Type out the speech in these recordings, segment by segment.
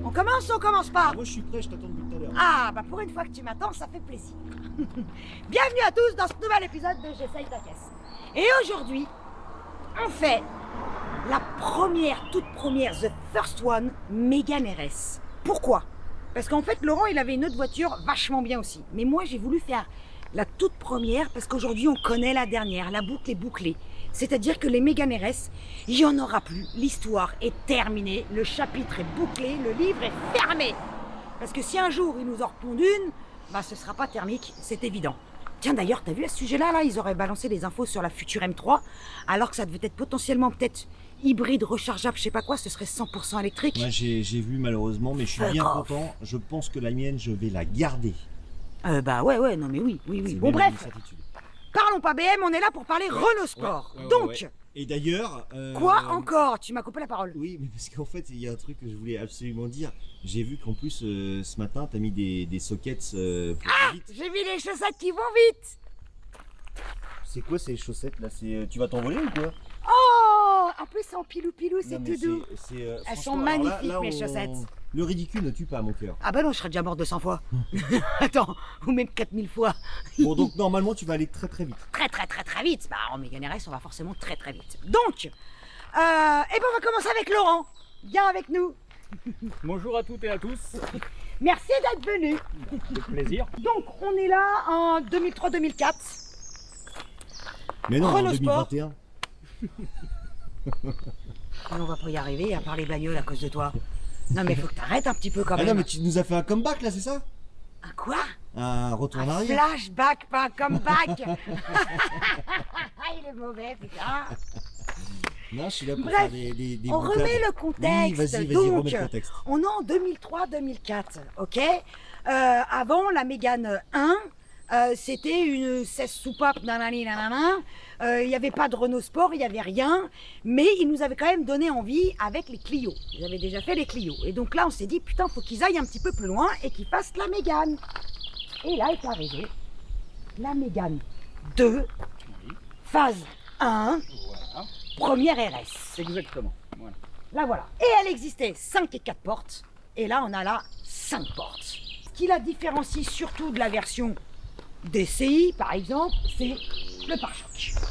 On commence ou on commence pas? Moi je suis prêt, je t'attends depuis tout à l'heure. Ah, bah pour une fois que tu m'attends, ça fait plaisir. Bienvenue à tous dans ce nouvel épisode de J'essaye ta caisse. Et aujourd'hui, on fait la toute première, the first one, Mégane RS. Pourquoi? Parce qu'en fait, Laurent, il avait une autre voiture vachement bien aussi. Mais moi, j'ai voulu faire la toute première parce qu'aujourd'hui, on connaît la dernière. La boucle est bouclée. C'est-à-dire que les Mégane RS, il n'y en aura plus. L'histoire est terminée, le chapitre est bouclé, le livre est fermé. Parce que si un jour, ils nous en repondent une, bah ce sera pas thermique, c'est évident. Tiens d'ailleurs, t'as vu à ce sujet-là, ils auraient balancé des infos sur la future M3, alors que ça devait être potentiellement peut-être hybride, rechargeable, je sais pas quoi, ce serait 100% électrique. Moi j'ai vu malheureusement, mais je suis bien content. Je pense que la mienne, je vais la garder. Bah ouais, non mais oui. C'est Bon même bref, une certitude. parlons pas BM, on est là pour parler Renault Sport. Donc, ouais. Et d'ailleurs... quoi encore? Tu m'as coupé la parole. Oui, mais parce qu'en fait, il y a un truc que je voulais absolument dire. J'ai vu qu'en plus, ce matin, t'as mis des sockets pour vite. J'ai vu les chaussettes qui vont vite. C'est quoi ces chaussettes là? Tu vas t'envoler ou quoi? Oh, en plus c'est en pilou-pilou, c'est Non, mais tout doux. Elles sont magnifiques, mes chaussettes. Le ridicule ne tue pas mon cœur. Ah bah non, je serais déjà mort 200 fois. Attends, ou même 4000 fois. Bon, donc normalement, tu vas aller très très vite. Très vite. Bah en Mégane RS, on va forcément très vite. Donc, eh ben on va commencer avec Laurent. Viens avec nous. Bonjour à toutes et à tous, Merci d'être venu. c'est plaisir. Donc, on est là en 2003-2004. Mais non, en Renault Sport. 2021. Mais on va pas y arriver à parler bagnole à cause de toi. Non mais faut que t'arrêtes un petit peu quand Ah même. non, mais tu nous as fait un comeback là, c'est ça? Un quoi? Un retour en Un arrière. flashback, pas un comeback. Il est mauvais, putain. Non, je suis là pour Bref, faire des On boutades. remet le contexte. Oui, vas-y, Donc, remets le contexte. on est en 2003-2004, ok? Avant, la Mégane 1, c'était une 16 soupapes, nanani, nanana. Il n'y avait pas de Renault Sport, il n'y avait rien. Mais ils nous avaient quand même donné envie avec les Clio. Ils avaient déjà fait les Clio. Et donc là, on s'est dit, putain, faut qu'ils aillent un petit peu plus loin et qu'ils fassent la Mégane. Et là est arrivée la Mégane 2, phase 1, Voilà, première RS. exactement. Voilà. Là voilà. Et elle existait 5 et 4 portes. Et là on a là 5 portes. Ce qui la différencie surtout de la version DCI par exemple, c'est le pare-choc.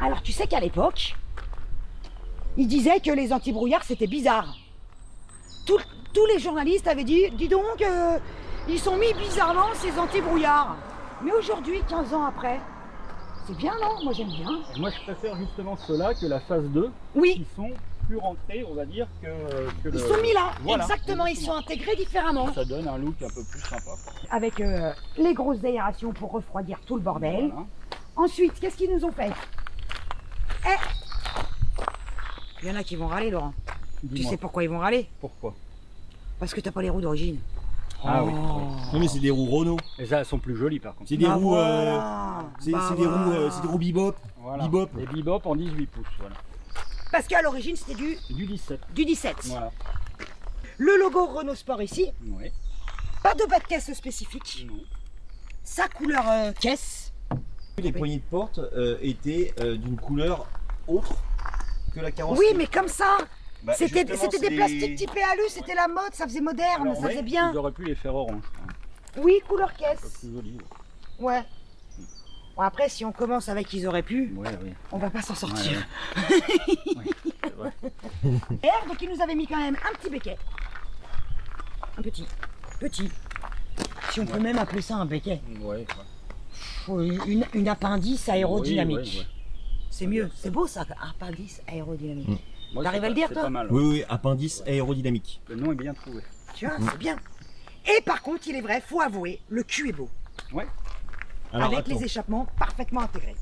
Alors tu sais qu'à l'époque, ils disaient que les antibrouillards c'était bizarre. Tous les journalistes avaient dit, dis donc, ils sont mis bizarrement ces antibrouillards. Mais aujourd'hui, 15 ans après, c'est bien non? Moi j'aime bien. Et moi je préfère justement ceux-là que la phase 2, Oui. qui sont plus rentrés, on va dire, que Ils sont mis là, Voilà, exactement, ils sont intégrés différemment. Ça donne un look un peu plus sympa. Avec les grosses aérations pour refroidir tout le bordel. Voilà. Ensuite, qu'est-ce qu'ils nous ont fait? Il y en a qui vont râler, Laurent. Tu Dis-moi, sais pourquoi ils vont râler? pourquoi? Parce que t'as pas les roues d'origine. Ah oui. Non, mais c'est des roues Renault. Et ça, elles sont plus jolies par contre. C'est des Bah roues. voilà. C'est Bah des voilà. roues bebop. Voilà. Bebop. Les bebop en 18 pouces, voilà. Parce qu'à l'origine, c'était Du 17. du 17. Voilà. Le logo Renault Sport ici, Ouais. pas de bas de caisse spécifique. Non. Sa couleur caisse. Les poignées de porte étaient d'une couleur autre que la carrosserie. Oui, mais comme ça. Bah, C'était justement, c'est des plastiques typés alu, c'était la mode, ça faisait moderne, Alors, ça ouais, faisait bien. Ils auraient pu les faire orange. Oui, couleur Un peu caisse. plus joli. Ouais. Bon, après, si on commence avec ils auraient pu, Ouais, oui. on va pas s'en sortir. Ouais, c'est vrai. R, donc ils nous avaient mis quand même un petit béquet. Un petit. Si on peut même appeler ça un béquet. Ouais, Une appendice aérodynamique. Oui, ouais. C'est mieux. C'est beau ça, appendice aérodynamique. Moi, T'arrives c'est à le pas- dire, c'est toi? pas mal. Oui, appendice aérodynamique. Le nom est bien trouvé. Tu vois, c'est bien. Et par contre, il est vrai, faut avouer, le cul est beau. Ouais. Alors, avec attends. les échappements parfaitement intégrés.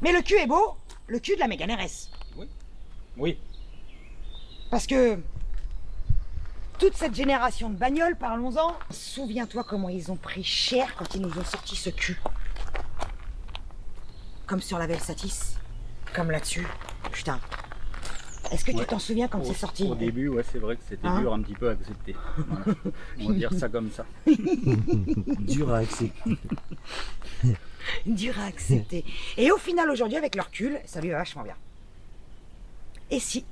Mais le cul est beau, le cul de la Mégane RS. Oui. Parce que toute cette génération de bagnoles, parlons-en, souviens-toi comment ils ont pris cher quand ils nous ont sorti ce cul. Comme sur la Velsatis, comme là-dessus. Putain. Est-ce que tu Ouais. t'en souviens quand c'est sorti? Au début, ouais, c'est vrai que c'était Hein dur un petit peu à accepter. Voilà. On va dire ça comme ça. Dur à accepter. Dur à accepter. Et au final, aujourd'hui, avec le recul, ça lui va vachement bien. Et si,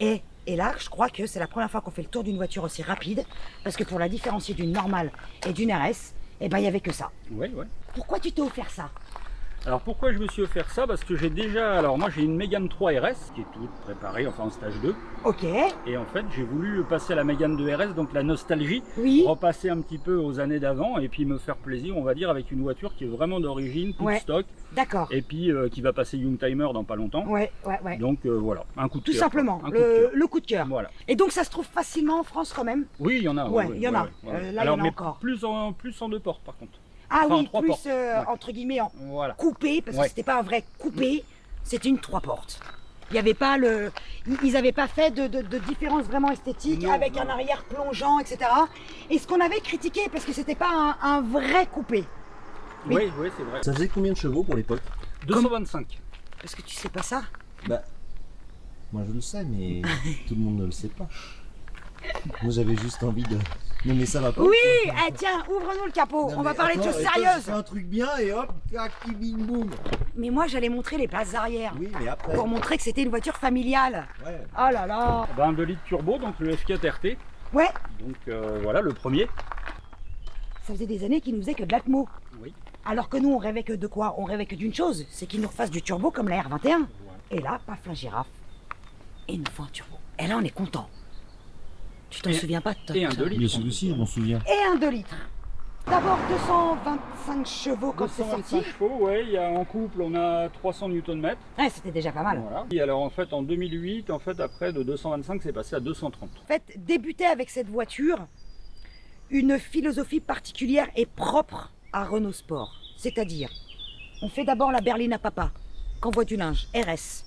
Et là, je crois que c'est la première fois qu'on fait le tour d'une voiture aussi rapide, parce que pour la différencier d'une normale et d'une RS, eh ben, il n'y avait que ça. Ouais, ouais. Pourquoi tu t'es offert ça? Alors pourquoi je me suis offert ça? Parce que j'ai déjà, alors moi j'ai une Mégane 3 RS qui est toute préparée, enfin en stage 2. Ok, Et en fait j'ai voulu passer à la Mégane 2 RS, donc la nostalgie, oui, repasser un petit peu aux années d'avant et puis me faire plaisir, on va dire, avec une voiture qui est vraiment d'origine, toute Ouais. stock, d'accord. et puis qui va passer Youngtimer dans pas longtemps. Ouais. Donc voilà, un coup de Tout cœur. simplement, Un coup de cœur. le coup de cœur. Voilà. Et donc ça se trouve facilement en France quand même? Oui, il y en a. Ouais, il y en a. Là, il y Alors, en a mais encore. plus en deux portes par contre. Ah Enfin, en oui, trois plus portes. Ouais. entre guillemets en Voilà. coupé, parce que Ouais. c'était pas un vrai coupé, c'était une 3 portes. Il y avait pas ils n'avaient pas fait de différence vraiment esthétique Non, avec non. un arrière plongeant, etc. Et ce qu'on avait critiqué, parce que c'était pas un vrai coupé. Oui. Oui, c'est vrai. Ça faisait combien de chevaux pour l'époque? 225. Parce que tu sais pas ça? Bah, moi je le sais, mais tout le monde ne le sait pas. Moi j'avais juste envie de. Non mais ça va pas. Oui, tiens, ouvre-nous le capot, Non, on va mais parler de attends, choses attends, sérieuses. je fais un truc bien et hop, tac, bing boum. Mais moi j'allais montrer les places arrière, Oui, mais après. pour montrer que c'était une voiture familiale. Ouais. Oh là là. Ben, un 2 litres turbo, donc le F4 RT. Ouais, Donc voilà, le premier. ça faisait des années qu'ils nous faisaient que de l'atmo. Oui. Alors que nous, on rêvait que de quoi? On rêvait que d'une chose, c'est qu'ils nous refassent du turbo comme la R21. Et là, paf, la girafe. Et ils nous font un turbo. Et là, on est content. Tu t'en Et- souviens pas de toi? Et un 2 litres. Bien sûr aussi, je m'en souviens. Et un 2 litres. D'abord 225 chevaux quand c'est 225 sorti. chevaux, ouais. Il y a, en couple, on a 300 Nm. Ouais, c'était déjà pas mal. Voilà. Et alors en fait, en 2008, en fait, après de 225, c'est passé à 230. En fait, débuter avec cette voiture, une philosophie particulière et propre à Renault Sport. C'est-à-dire, on fait d'abord la berline à papa, qu'envoie du linge, RS.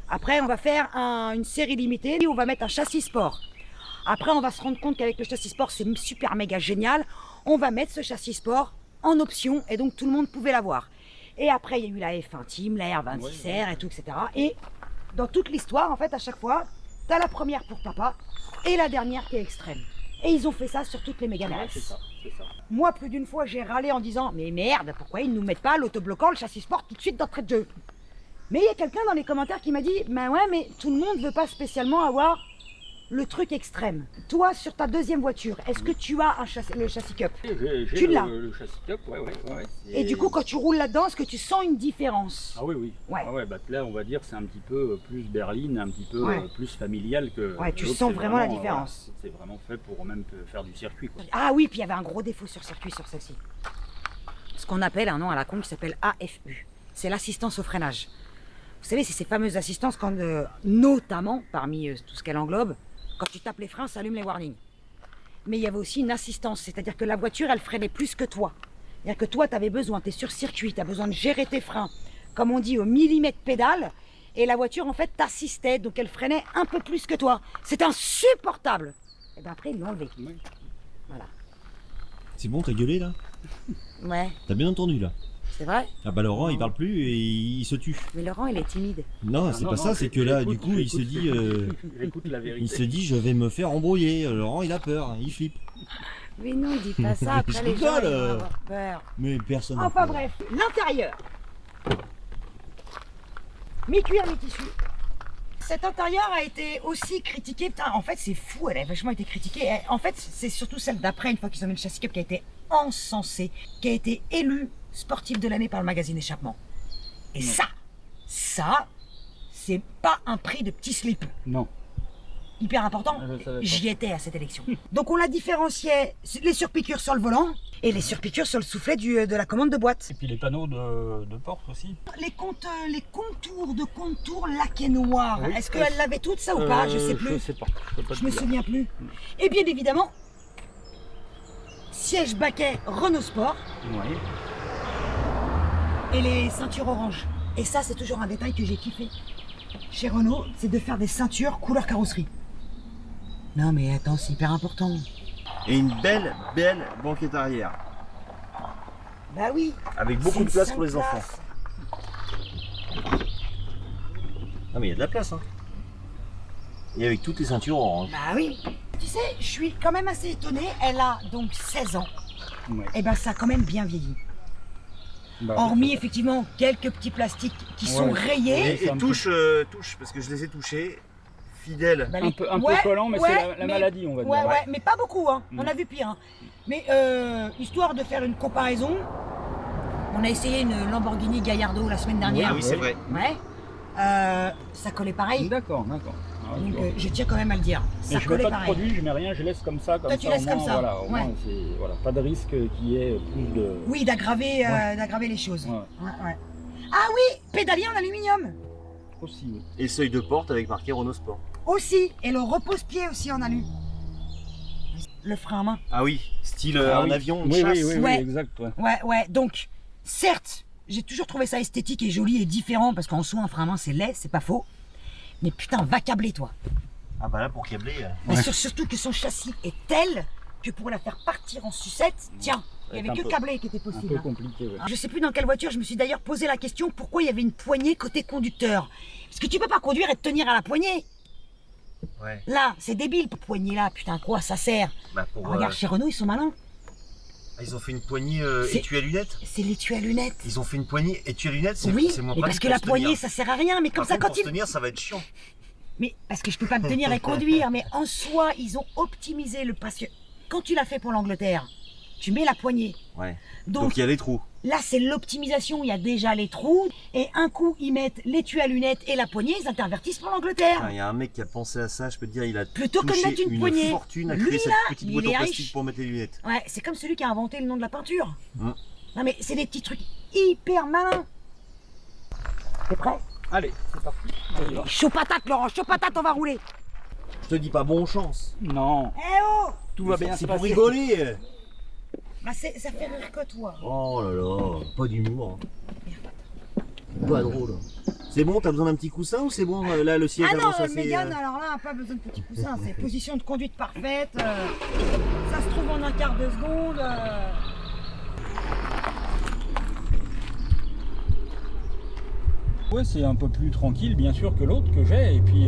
Après, on va faire une série limitée où on va mettre un châssis sport. Après, on va se rendre compte qu'avec le châssis sport, c'est super méga génial. On va mettre ce châssis sport en option et donc tout le monde pouvait l'avoir. Et après, il y a eu la F intime, la R26R et tout, etc. Et dans toute l'histoire, en fait, à chaque fois, t'as la première pour papa et la dernière qui est extrême. Et ils ont fait ça sur toutes les Mégane Ouais, RS. c'est ça, c'est ça. Moi, plus d'une fois, j'ai râlé en disant « Mais merde, pourquoi ils ne nous mettent pas l'autobloquant, le châssis sport tout de suite d'entrée de jeu ?» Mais il y a quelqu'un dans les commentaires qui m'a dit « Ben ouais, mais tout le monde ne veut pas spécialement avoir le truc extrême. Toi, sur ta deuxième voiture, est-ce que tu as le châssis cup? J'ai Tu l'as. le châssis top, ouais. Et du coup, quand tu roules là-dedans, est-ce que tu sens une différence? Ah oui. Ouais. Ah ouais, bah là, on va dire, c'est un petit peu plus berline, un petit peu Ouais. plus familial que. Ouais, tu l'autre, sens c'est vraiment la voilà, différence. c'est vraiment fait pour même faire du circuit, quoi. Ah oui, puis il y avait un gros défaut sur circuit sur celle-ci. Ce qu'on appelle un nom à la con qui s'appelle AFU. C'est l'assistance au freinage. Vous savez, c'est ces fameuses assistances quand, notamment, parmi tout ce qu'elle englobe, quand tu tapes les freins, ça allume les warnings. Mais il y avait aussi une assistance, c'est-à-dire que la voiture, elle freinait plus que toi. C'est-à-dire que toi, tu avais besoin, tu es sur circuit, tu as besoin de gérer tes freins, comme on dit, au millimètre pédale, et la voiture, en fait, t'assistait, donc elle freinait un peu plus que toi. C'est insupportable. Et bien après, ils l'ont enlevé. Ouais. Voilà. C'est bon, t'as gueulé là? Ouais, T'as bien entendu là? c'est vrai. Ah bah Laurent, il parle plus et il se tue. Mais Laurent, il est timide. Non, Ah, c'est non, pas non, ça, c'est que là, du j'écoute, coup, il se dit. J'écoute la vérité. Il se dit, je vais me faire embrouiller. Laurent, il a peur, hein, il flippe. Mais non, dis pas ça, après Je les gens rigole, ils vont avoir peur. Mais personne. n'a Enfin peur. bref, l'intérieur. Mi-cuir, mi-tissu. Cet intérieur a été aussi critiqué. Putain, en fait, c'est fou, elle a vachement été critiquée. En fait, c'est surtout celle d'après, une fois qu'ils ont mis le châssis cup, qui a été encensée, qui a été élue sportive de l'année par le magazine Échappement. Et ça, c'est pas un prix de petit slip. Non. Hyper important. Ah, je savais pas. J'y étais à cette élection. Donc on la différenciait, les surpiqûres sur le volant et les surpiqûres sur le soufflet de la commande de boîte. Et puis les panneaux de porte aussi. Les contours de contours laqués noirs. Oui. Est-ce qu'elle l'avait toute ça ou pas? Je sais plus. Je sais pas. Je peux pas te Je me dire. souviens plus. Et bien évidemment, siège baquet Renault Sport Ouais. et les ceintures orange. Et ça, c'est toujours un détail que j'ai kiffé chez Renault, c'est de faire des ceintures couleur carrosserie. Non mais attends, c'est hyper important. Et une belle banquette arrière. Bah oui. Avec beaucoup c'est de place cinq pour les enfants. places. Ah, mais il y a de la place, hein. Et avec toutes les ceintures orange. Bah oui. Tu sais, je suis quand même assez étonnée. Elle a donc 16 ans. Ouais. Et ben ça a quand même bien vieilli. Bah, Hormis c'est- effectivement quelques petits plastiques qui sont Ouais. rayés. C'est un touche, parce que je les ai touchés. fidèle. Bah, Un peu collant, mais c'est la maladie, on va dire. Ouais, mais pas beaucoup, hein. On Mm. a vu pire. Hein. Mais histoire de faire une comparaison, on a essayé une Lamborghini Gallardo la semaine dernière. Ah oui, c'est vrai. Ouais. Ça collait pareil. D'accord. Ah, Donc tu vois. je tiens quand même à le dire. Et Ça je mets collait pas de pareil. produit, je mets rien, je laisse comme ça. Toi, tu au laisses moins, comme ça. Voilà, au Ouais. moins, voilà, pas de risque qu'il y ait plus de. Oui, d'aggraver les choses. Ouais. Ouais. Ah oui, pédalier en aluminium. Aussi, oui. Et seuil de porte avec marqué Renault Sport. Aussi. Et le repose-pied aussi en alu. Le frein à main. Ah oui, style Ah un oui. avion de Oui, chasse. oui, Ouais. exact. Ouais. Ouais. Donc, certes, j'ai toujours trouvé ça esthétique et joli et différent parce qu'en soi, un frein à main, c'est laid, c'est pas faux. Mais putain, va câbler, toi. Ah bah là pour câbler. Mais surtout que son châssis est tel que pour la faire partir en sucette, tiens, il n'y avait que câblé qui était Un possible. peu hein. compliqué, ouais. Alors, je sais plus dans quelle voiture, je me suis d'ailleurs posé la question pourquoi il y avait une poignée côté conducteur. Parce que tu peux pas conduire et te tenir à la poignée. Ouais. Là, c'est débile, poignée là, putain, quoi ça sert? Bah pour. Regarde, chez Renault, ils sont malins. Ils ont fait une poignée C'est- étui à lunettes. C'est l'étui à lunettes. Ils ont fait une poignée étui à lunettes. Oui, c'est moins mais parce pratique que pour la se poignée, tenir. ça sert à rien. Mais comme Par ça, contre, quand pour se ils. tenir, ça va être chiant. Mais parce que je peux pas me tenir et conduire. Mais en soi, ils ont optimisé le. Parce que quand tu l'as fait pour l'Angleterre, tu mets la poignée. Ouais. Donc Donc il y a les trous. là, c'est l'optimisation. Il y a déjà les trous. Et un coup, ils mettent l'étui à lunettes et la poignée. Ils intervertissent pour l'Angleterre. Il y a un mec qui a pensé à ça, je peux te dire, il a Plutôt que de touché mettre une poignée. fortune à Lui, créer cette là, petite il boîte est en plastique riche. pour mettre les lunettes. Ouais, c'est comme celui qui a inventé le nom de la peinture. Mm. Non, mais c'est des petits trucs hyper malins. T'es prêt? Allez, c'est parti. On y va. Chaud patate, Laurent, chaud patate, on va rouler. Je te dis pas bonne chance. Non, Eh oh! tout va bien se C'est pour passer. rigoler. Bah, ça fait rire que toi. Oh là là, pas d'humour. Pas drôle. C'est bon, t'as besoin d'un petit coussin ou c'est bon là le siège Ah non, avant ça c'est. Mégane, alors là, pas besoin de petit coussin, c'est position de conduite parfaite. Ça se trouve en un quart de seconde. Ouais, c'est un peu plus tranquille, bien sûr, que l'autre que j'ai, et puis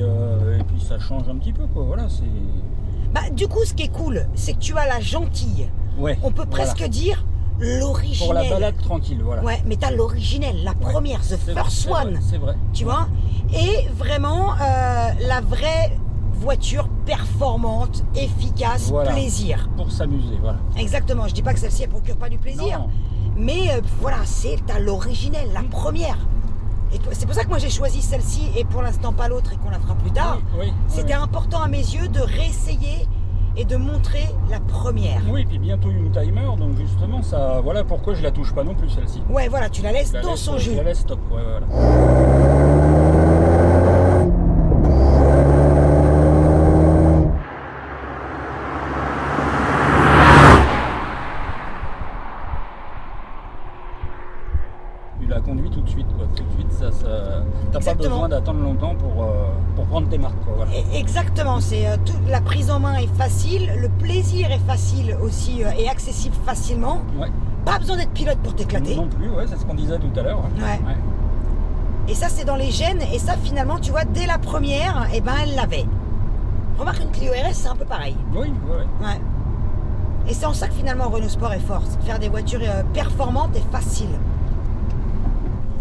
ça change un petit peu, quoi. Voilà, c'est. Bah, du coup, ce qui est cool, c'est que tu as la gentille. Ouais. On peut presque dire l'originelle. Pour la balade tranquille, voilà. Ouais, mais t'as l'originelle, la première, the C'est first vrai, one. C'est vrai. Tu vois? Et vraiment, la vraie voiture performante, efficace, Voilà. plaisir. Pour s'amuser, voilà. Exactement, je dis pas que celle-ci, elle procure pas du plaisir. Non. Mais voilà, t'as l'originelle, la première. Et c'est pour ça que moi j'ai choisi celle-ci et pour l'instant pas l'autre et qu'on la fera plus tard. Oui, C'était important à mes yeux de réessayer et de montrer la première. Oui, et puis bientôt Youngtimer, donc justement, ça, voilà pourquoi je la touche pas non plus celle-ci. Ouais, voilà, tu la laisses Je la dans laisse- son Je jus. la laisse stock, ouais, voilà. Tu la conduis tout de suite, quoi. Tout de suite, ça t'as pas Exactement. besoin d'attendre longtemps pour prendre tes marques, quoi. Voilà. Exactement, la prise en main est facile, le plaisir est facile aussi et accessible facilement. Ouais. Pas besoin d'être pilote pour t'éclater. Non plus, ouais, c'est ce qu'on disait tout à l'heure. Ouais. Et ça, c'est dans les gènes. Et ça, finalement, tu vois, dès la première, eh ben, elle l'avait. Remarque, une Clio RS, c'est un peu pareil. Oui, ouais. Ouais. Et c'est en ça que finalement Renault Sport est fort, c'est de faire des voitures performantes et faciles.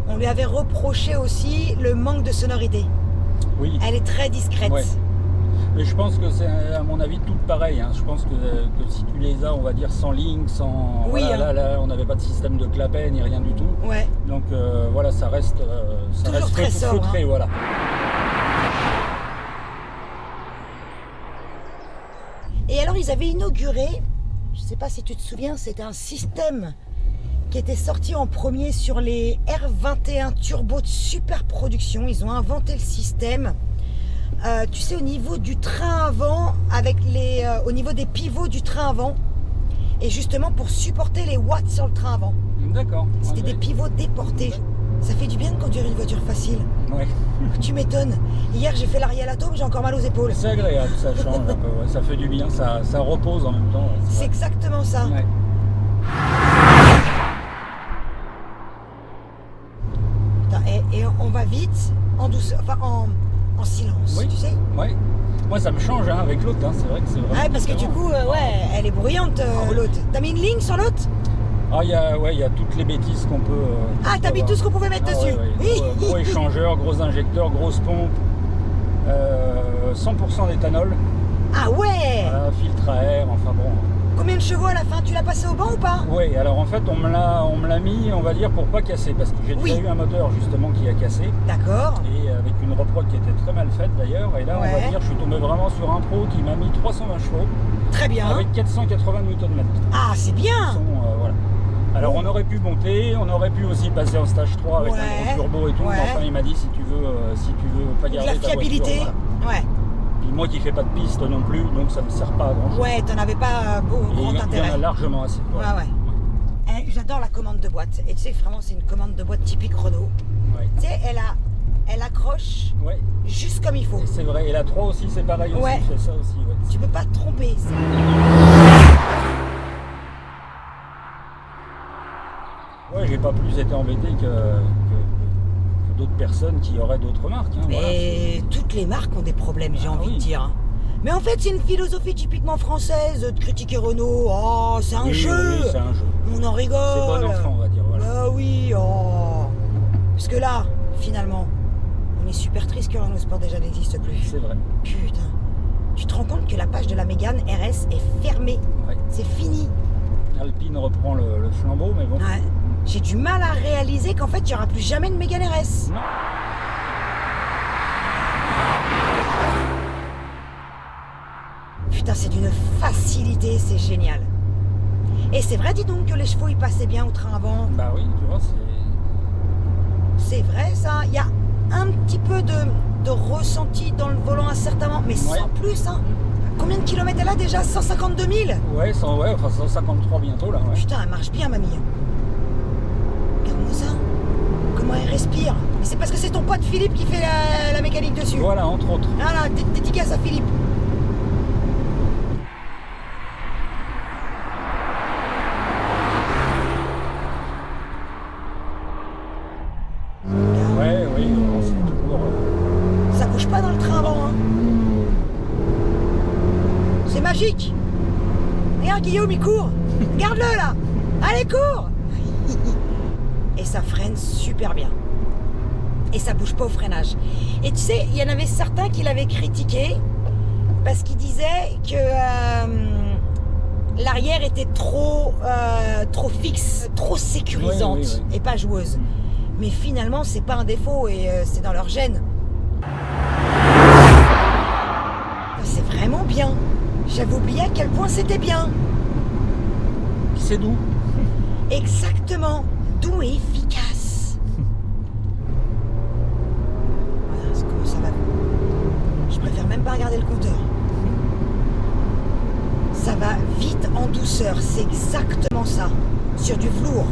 On lui avait reproché aussi le manque de sonorité. Oui. Elle est très discrète. Ouais. Mais je pense que c'est à mon avis toutes pareilles. Hein. Je pense que si tu les as, on va dire sans ligne, sans. Oui, voilà, hein. là, on n'avait pas de système de clapet ni rien du tout. Ouais. Donc voilà, ça reste, Toujours très sobre, feutré, hein. voilà. Et alors, ils avaient inauguré, je ne sais pas si tu te souviens, c'était un système qui était sorti en premier sur les R21 Turbo de super production. Ils ont inventé le système. Tu sais, au niveau du train avant, au niveau des pivots du train avant, et justement pour supporter les watts sur le train avant. D'accord. C'était Ouais, des pivots déportés. Ça fait du bien de conduire une voiture facile. ouais. Tu m'étonnes. Hier, j'ai fait l'Ariel Atom, j'ai encore mal aux épaules. C'est agréable, ça change un peu. Ouais. Ça fait du bien, ça repose en même temps. Ouais, C'est vrai. exactement ça. Ouais. Putain, et on va vite, en douceur, enfin en silence, Oui. tu sais. Ouais. Moi, ça me change hein, avec l'autre. Hein. C'est vrai que c'est vraiment. Ouais, parce que du différent. coup, ouais, elle est bruyante, oui. l'autre. T'as mis une ligne sur l'autre? Ah, il y a toutes les bêtises qu'on peut. Ah, t'as mis tout ce qu'on pouvait mettre Ah, dessus. ouais, ouais. Gros échangeur, gros injecteur, grosse pompe. 100% d'éthanol, Ah ouais. voilà, filtre à air, enfin bon. Combien de chevaux à la fin? Tu l'as passé au banc ou pas? Oui, alors en fait on me l'a mis, on va dire, pour pas casser, parce que j'ai déjà Oui. eu un moteur justement qui a cassé, D'accord. et avec une reprod qui était très mal faite d'ailleurs, et là on Ouais. va dire je suis tombé vraiment sur un pro qui m'a mis 320 chevaux, Très bien. avec 480 Nm. Ah, c'est bien. Voilà. Alors on aurait pu monter, on aurait pu aussi passer en stage 3 avec Ouais. un gros turbo et tout, Ouais. mais enfin il m'a dit si tu veux pas De garder la ta voiture, fiabilité. voilà. Ouais. Puis moi qui fais pas de piste non plus, donc ça me sert pas à grand chose. Ouais, t'en avais pas grand Il y en intérêt. a largement assez. Ouais, ouais. J'adore la commande de boîte. Et tu sais, vraiment, c'est une commande de boîte typique Renault. Ouais. Tu sais, elle accroche Ouais. juste comme il faut. Et c'est vrai. Et la 3 aussi, c'est pareil aussi. Ouais. Il fait ça aussi. Ouais. Tu peux pas te tromper. Ouais, j'ai pas plus été embêté que d'autres personnes qui auraient d'autres marques. Hein, voilà. Mais toutes les marques ont des problèmes, j'ai Ah envie oui. de dire. Mais en fait, c'est une philosophie typiquement française de critiquer Renault. Oh, c'est un Oui, jeu. oui, c'est un jeu. On en rigole. C'est bon enfant, on va dire. Voilà. Bah oui, oh. Parce que là, finalement, on est super triste que Renault Sport déjà n'existe plus. C'est vrai. Putain. Tu te rends compte que la page de la Mégane RS est fermée. Ouais. C'est fini. Alpine reprend le flambeau, mais bon. Ouais. J'ai du mal à réaliser qu'en fait, il n'y aura plus jamais de Mégane RS. Non. Putain, c'est d'une facilité, c'est génial. Et c'est vrai, dis donc, que les chevaux, ils passaient bien au train avant. Bah oui, tu vois, C'est vrai, ça. Il y a un petit peu de ressenti dans le volant à certains moments, mais Ouais. sans plus, hein. Combien de kilomètres elle a déjà? 152 000? Ouais, enfin 153 bientôt là. Ouais. Putain, elle marche bien, mamie. Regarde-moi ça. Comment elle respire. Mais c'est parce que c'est ton pote Philippe qui fait la mécanique dessus. Voilà, entre autres. Voilà, dédicace à Philippe. Ouais, oui, c'est toujours. Ça bouge pas dans le train avant, hein. C'est magique. Regarde, Guillaume, il court. Regarde-le, là. Allez, cours. Et ça freine super bien. Et ça bouge pas au freinage. Et tu sais, il y en avait certains qui l'avaient critiqué parce qu'ils disaient que l'arrière était trop fixe, trop sécurisante Oui. et pas joueuse. Mais finalement, c'est pas un défaut et c'est dans leur gène. C'est vraiment bien. J'avais oublié à quel point c'était bien. Puis c'est doux. Exactement. Doux et efficace. Voilà, c'est comment ça va. Je préfère même pas regarder le compteur. Ça va vite en douceur, c'est exactement ça. Sur du velours.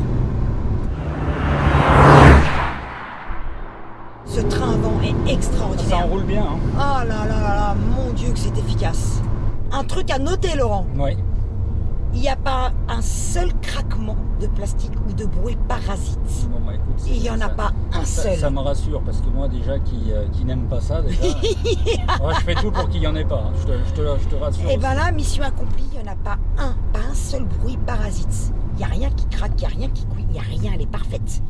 Ce train avant est Ça extraordinaire. enroule bien. Hein. Oh là là là là, mon Dieu que c'est efficace. Un truc à noter, Laurent. Ouais. Il n'y a pas un seul craquement de plastique ou de bruit parasite. Bon, bah, écoute, Il n'y en a pas un seul. Ça me rassure parce que moi déjà qui n'aime pas ça déjà, moi, je fais tout pour qu'il n'y en ait pas. Hein. Je te rassure. Et aussi. ben là, mission accomplie, il n'y en a pas un seul bruit parasite. Il n'y a rien qui craque, il n'y a rien qui couille, il n'y a rien, elle est parfaite.